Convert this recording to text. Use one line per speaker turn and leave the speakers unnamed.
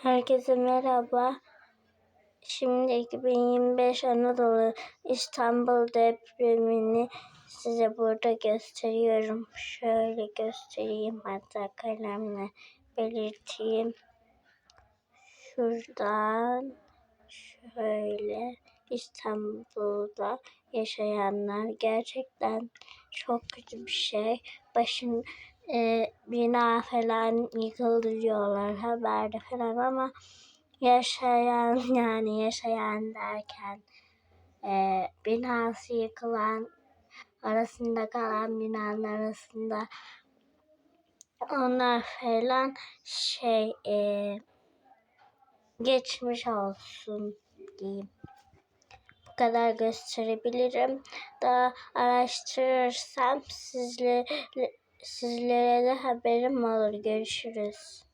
Herkese merhaba. Şimdi 2025 Anadolu İstanbul depremini size burada gösteriyorum. Şöyle göstereyim, hatta kalemle belirteyim. Şuradan şöyle İstanbul'da yaşayanlar gerçekten çok kötü bir şey. Bina falan yıkıldı diyorlar haberde falan ama yaşayan derken binası yıkılan, arasında kalan binanın arasında onlar falan geçmiş olsun diyeyim. Bu kadar gösterebilirim. Daha araştırırsam sizlere de haberim olur. Görüşürüz.